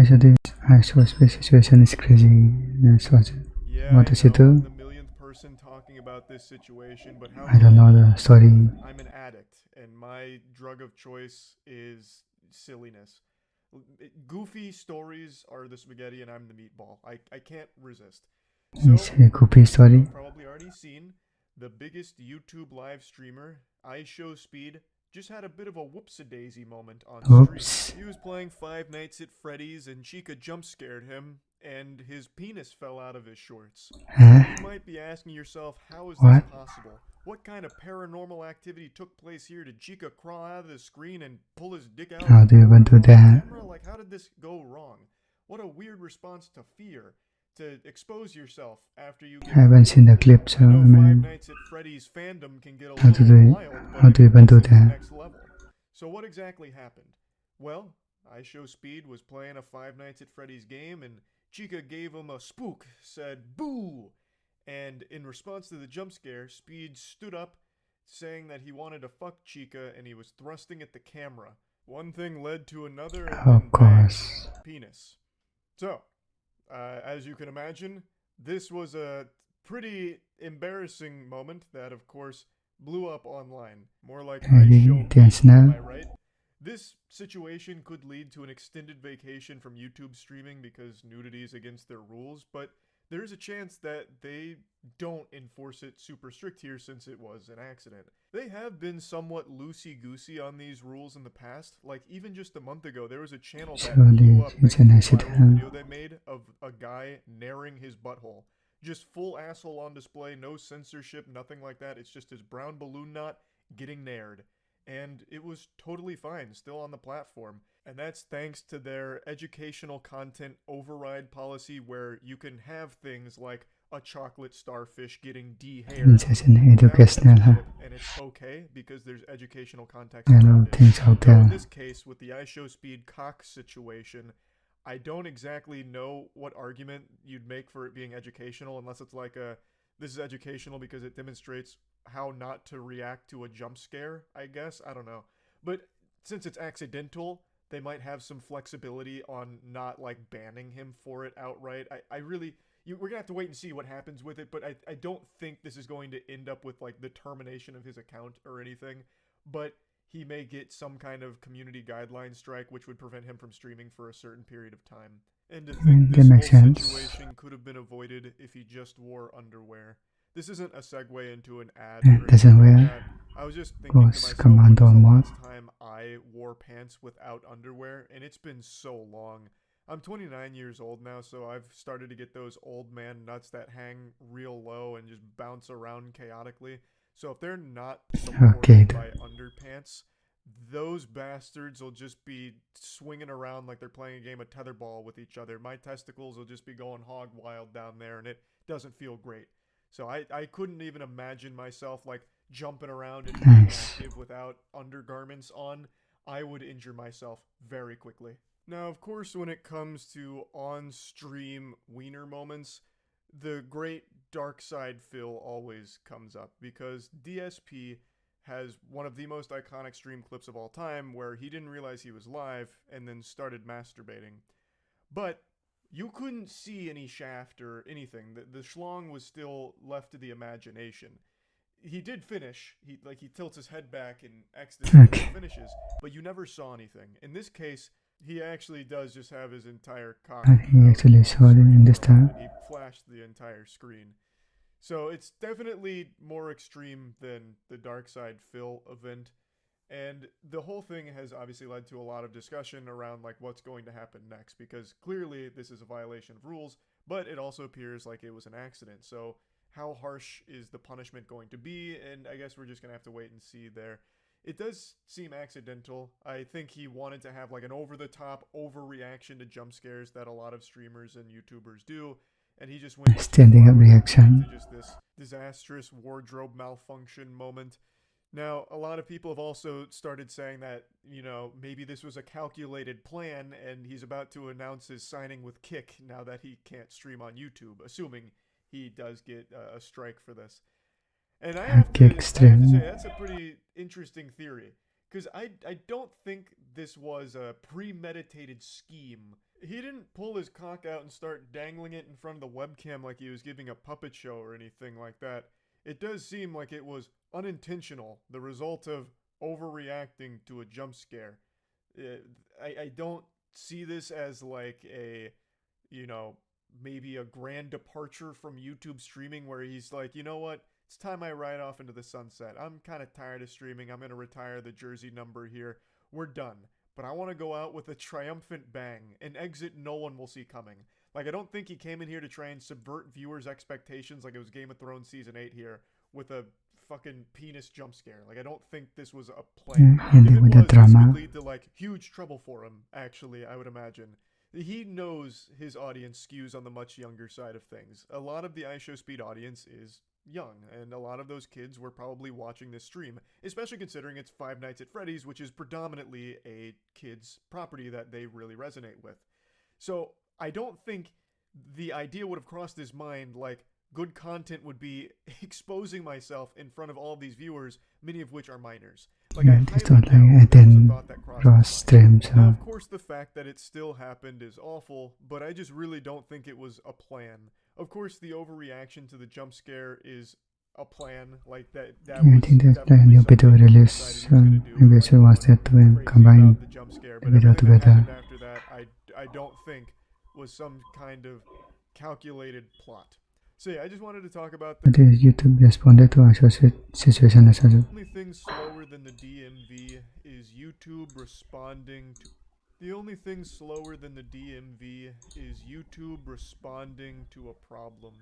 So this IShowSpeed situation is crazy. Let's watch it. Yeah, What does it I'm do? the millionth person talking about this situation, but how I can don't know I? the story. I'm an addict, and my drug of choice is silliness. Goofy stories are the spaghetti, and I'm the meatball. I can't resist. It's So, a goofy you story. have probably already seen the biggest YouTube live streamer, IShowSpeed, just had a bit of a whoops-a-daisy moment on stream. Oops. He was playing Five Nights at Freddy's and Chica jump scared him and his penis fell out of his shorts. Huh? Now you might be asking yourself, how is this What? possible? What kind of paranormal activity took place here? Did Chica crawl out of the screen and pull his dick out How and do you even porn do on that? camera? Like, how did this go wrong? What a weird response to fear. To expose yourself after you get I haven't seen the clip, so I I know Five mean, Nights at Freddy's fandom can get a how to little do it? wild, How but do you even do this is that? next level. So what exactly happened? Well, IShowSpeed was playing a Five Nights at Freddy's game, and Chica gave him a spook, said "boo," and in response to the jump scare, Speed stood up, saying that he wanted to fuck Chica, and he was thrusting at the camera. One thing led to another, and Of then bang, course. penis. So, as you can imagine, this was a pretty embarrassing moment that, of course, blew up online. More like Really tense IShowSpeed, am now. I right? This situation could lead to an extended vacation from YouTube streaming because nudity is against their rules, but there's a chance that they don't enforce it super strict here since it was an accident. They have been somewhat loosey-goosey on these rules in the past. Like, even just a month ago, there was a channel that blew Surely up it's thanks to an a viral accident. video they made of a guy naring his butthole. Just full asshole on display, no censorship, nothing like that. It's just his brown balloon knot getting nared. And it was totally fine, still on the platform. And that's thanks to their educational content override policy where you can have things like a chocolate starfish getting de-haired It's an without educational, huh? censorship, and it's okay because there's educational context I know around it. things out Though in there. this case, with the IShowSpeed cock situation, I don't exactly know what argument you'd make for it being educational unless it's like this is educational because it demonstrates how not to react to a jump scare, I guess. I don't know. But since it's accidental, they might have some flexibility on not like banning him for it outright. I really we're gonna have to wait and see what happens with it, but I don't think this is going to end up with like the termination of his account or anything. But he may get some kind of community guideline strike which would prevent him from streaming for a certain period of time. And to think That this whole makes sense. situation could have been avoided if he just wore underwear. This isn't a segue into an ad And or doesn't anything like wear. that. I was just thinking to Goes myself, commando when was the mode. last time I wore pants without underwear? And it's been so long. I'm 29 years old now, so I've started to get those old man nuts that hang real low and just bounce around chaotically. So if they're not Okay. supported by underpants, those bastards will just be swinging around like they're playing a game of tetherball with each other. My testicles will just be going hog wild down there, and it doesn't feel great. So I couldn't even imagine myself like jumping around and being Nice. active without undergarments on. I would injure myself very quickly. Now, of course, when it comes to on-stream wiener moments, the great dark side Phil always comes up because DSP has one of the most iconic stream clips of all time where he didn't realize he was live and then started masturbating. But you couldn't see any shaft or anything. The schlong was still left to the imagination. He did finish. He tilts his head back in ecstasy and Okay. finishes, but you never saw anything. In this case, he actually does just have his entire cock He out actually on saw it screen in this for a moment. time. He flashed the entire screen. So it's definitely more extreme than the Dark Side Phil event. And the whole thing has obviously led to a lot of discussion around like what's going to happen next, because clearly this is a violation of rules, but it also appears like it was an accident. So how harsh is the punishment going to be? And I guess we're just going to have to wait and see there. It does seem accidental. I think he wanted to have like an over-the-top overreaction to jump scares that a lot of streamers and YouTubers do, and he just went too Standing far up with it, reaction. leading to just this disastrous wardrobe malfunction moment. Now, a lot of people have also started saying that, you know, maybe this was a calculated plan and he's about to announce his signing with Kick now that he can't stream on YouTube, assuming he does get a strike for this. And I have to say, that's a pretty interesting theory. Because I don't think this was a premeditated scheme. He didn't pull his cock out and start dangling it in front of the webcam like he was giving a puppet show or anything like that. It does seem like it was unintentional, the result of overreacting to a jump scare. I don't see this as like a, you know, maybe a grand departure from YouTube streaming where he's like, you know what? It's time I ride off into the sunset. I'm kind of tired of streaming. I'm going to retire the jersey number here. We're done. But I want to go out with a triumphant bang, an exit no one will see coming. Like, I don't think he came in here to try and subvert viewers' expectations like it was Game of Thrones Season 8 here with a fucking penis jump scare. Like, I don't think this was a plan. If it was, this could lead to, like, huge trouble for him, actually, I would imagine. He knows his audience skews on the much younger side of things. A lot of the IShowSpeed audience is young, and a lot of those kids were probably watching this stream, especially considering it's Five Nights at Freddy's, which is predominantly a kid's property that they really resonate with. So I don't think the idea would have crossed his mind like good content would be exposing myself in front of all of these viewers, many of which are minors. Like, I just don't like thought that cross streams. Now, of course, the fact that it still happened is awful, but I just really don't think it was a plan. Of course, the overreaction to the jump scare is a plan. Like, that I think there's a new video release. Maybe I should watch that and combine the video together. After that, I don't think was some kind of calculated plot. So yeah, I just wanted to talk about the YouTube responded to our situation as well. The only thing slower than the DMV is YouTube responding to... The only thing slower than the DMV is YouTube responding to a problem.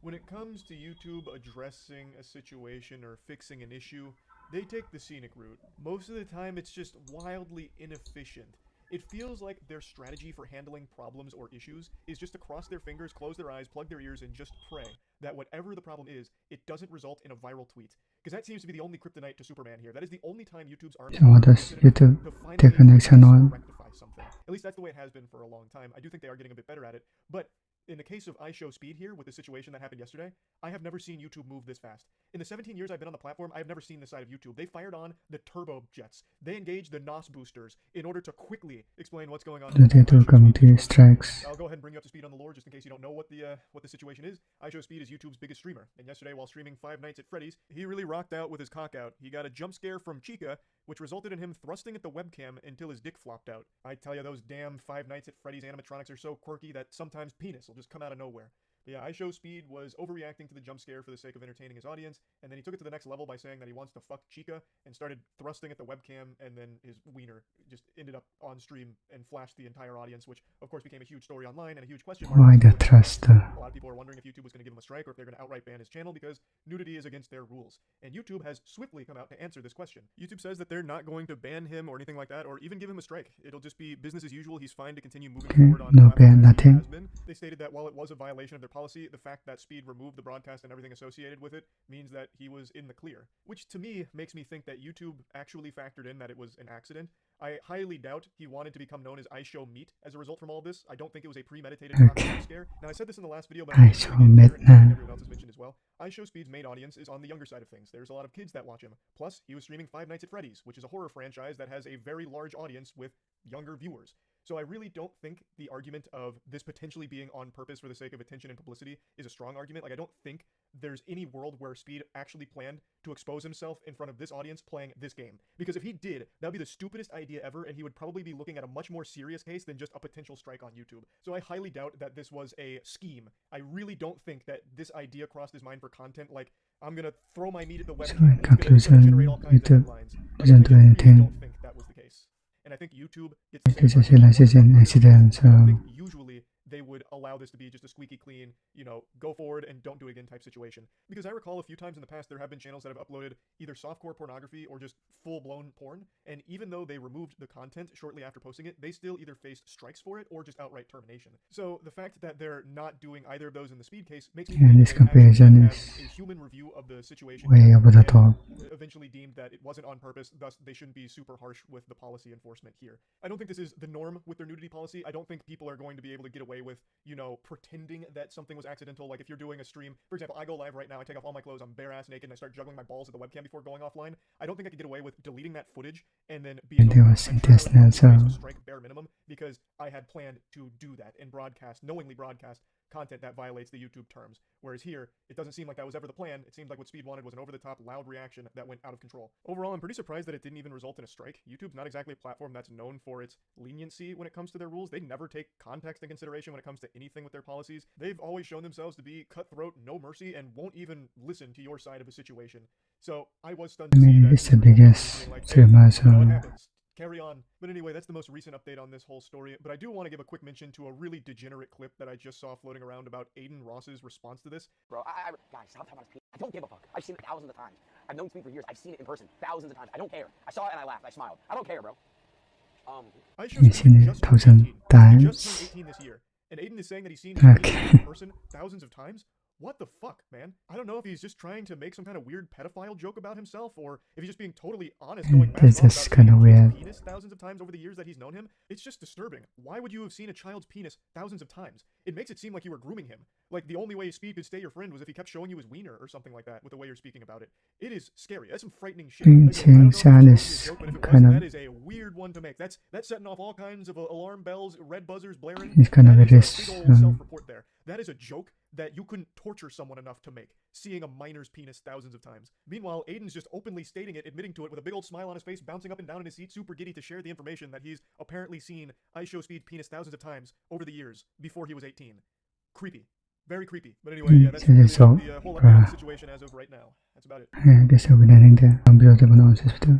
When it comes to YouTube addressing a situation or fixing an issue, they take the scenic route. Most of the time, it's just wildly inefficient. It feels like their strategy for handling problems or issues is just to cross their fingers, close their eyes, plug their ears, and just pray that whatever the problem is, it doesn't result in a viral tweet. Because that seems to be the only kryptonite to Superman here. That is the only time YouTube's army so what does YouTube take an action on? Rectify something. At least that's the way it has been for a long time. I do think they are getting a bit better at it, but in the case of IShowSpeed here, with the situation that happened yesterday, I have never seen YouTube move this fast. In the 17 years I've been on the platform, I have never seen this side of YouTube. They fired on the turbo jets. They engaged the NOS boosters in order to quickly explain what's going on. The community strikes. I'll go ahead and bring you up to speed on the lore just in case you don't know what the situation is. IShowSpeed is YouTube's biggest streamer, and yesterday while streaming Five Nights at Freddy's, he really rocked out with his cock out. He got a jump scare from Chica, which resulted in him thrusting at the webcam until his dick flopped out. I tell you, those damn Five Nights at Freddy's animatronics are so quirky that sometimes penis will just come out of nowhere. But yeah, IShowSpeed was overreacting to the jump scare for the sake of entertaining his audience, and then he took it to the next level by saying that he wants to fuck Chica, and started thrusting at the webcam, and then his wiener just ended up on stream and flashed the entire audience, which of course became a huge story online and a huge question mark. Why the thrust? A lot of people are wondering if YouTube was going to give him a strike or if they're going to outright ban his channel because nudity is against their rules. And YouTube has swiftly come out to answer this question. YouTube says that they're not going to ban him or anything like that, or even give him a strike. It'll just be business as usual. He's fine to continue moving forward on no ban, nothing. They stated that while it was a violation of their policy, the fact that Speed removed the broadcast and everything associated with it means that he was in the clear, which to me makes me think that YouTube actually factored in that it was an accident. I highly doubt he wanted to become known as IShowMeat as a result from all this. I don't think it was a premeditated scare. Now, I said this in the last video, but everyone else has mentioned as well. IShowSpeed's main audience is on the younger side of things. There's a lot of kids that watch him. Plus, he was streaming Five Nights at Freddy's, which is a horror franchise that has a very large audience with younger viewers. So I really don't think the argument of this potentially being on purpose for the sake of attention and publicity is a strong argument. Like, I don't think there's any world where Speed actually planned to expose himself in front of this audience playing this game. Because if he did, that would be the stupidest idea ever, and he would probably be looking at a much more serious case than just a potential strike on YouTube. So I highly doubt that this was a scheme. I really don't think that this idea crossed his mind for content, like, I'm gonna throw my meat at the webcam and it's gonna generate all kinds of headlines. Doesn't do anything. I don't think that was the case. And I think YouTube gets the same accident, so I think usually they would allow this to be just a squeaky clean, you know, go forward and don't do it again type situation. Because I recall a few times in the past there have been channels that have uploaded either softcore pornography or just full-blown porn, and even though they removed the content shortly after posting it, they still either faced strikes for it or just outright termination. So the fact that they're not doing either of those in the Speed case makes me think this comparison is a human review of the situation way over the top. eventually deemed that it wasn't on purpose, thus they shouldn't be super harsh with the policy enforcement here. I don't think this is the norm with their nudity policy. I don't think people are going to be able to get away with, you know, pretending that something was accidental. Like if you're doing a stream, for example, I go live right now, I take off all my clothes, I'm bare ass naked, and I start juggling my balls at the webcam before going offline. I don't think I could get away with deleting that footage and then being They was intentional, so a strike bare minimum because I had planned to do that and broadcast, knowingly broadcast content that violates the YouTube terms. Whereas here, it doesn't seem like that was ever the plan. It seemed like what Speed wanted was an over-the-top, loud reaction that went out of control. Overall, I'm pretty surprised that it didn't even result in a strike. YouTube's not exactly a platform that's known for its leniency when it comes to their rules. They never take context in consideration when it comes to anything with their policies. They've always shown themselves to be cutthroat, no mercy, and won't even listen to your side of a situation. So I was stunned to see that. It's the biggest streamer, so what happens? Carry on. But anyway, that's the most recent update on this whole story. But I do want to give a quick mention to a really degenerate clip that I just saw floating around about Aiden Ross's response to this. Bro, guys, stop talking about his penis. I don't give a fuck. I've seen it thousands of times. I've known Speed for years. I've seen it in person thousands of times. I don't care. I saw it and I laughed. I smiled. I don't care, bro. You've seen it 1,000 times. He just turned 18 this year. And Aiden is saying that he's seen it in person thousands of times? What the fuck, man? I don't know if he's just trying to make some kind of weird pedophile joke about himself, or if he's just being totally honest, going back This is kind of weird. Penis thousands of times over the years that he's known him. It's just disturbing. Why would you have seen a child's penis thousands of times? It makes it seem like you were grooming him. Like the only way Speed could stay your friend was if he kept showing you his wiener or something like that with the way you're speaking about it. It is scary. That's some frightening shit. That is a weird one to make. That's setting off all kinds of alarm bells, red buzzers blaring. It's kind of a self-report there. That is a joke that you couldn't torture someone enough to make, seeing a minor's penis thousands of times. Meanwhile, Aiden's just openly stating it, admitting to it with a big old smile on his face, bouncing up and down in his seat, super giddy to share the information that he's apparently seen IShowSpeed penis thousands of times over the years before he was 18. Creepy. Very creepy. But anyway, yeah, that's the whole update of the situation as of right now. That's about it. Adesso vedrete un video che conosci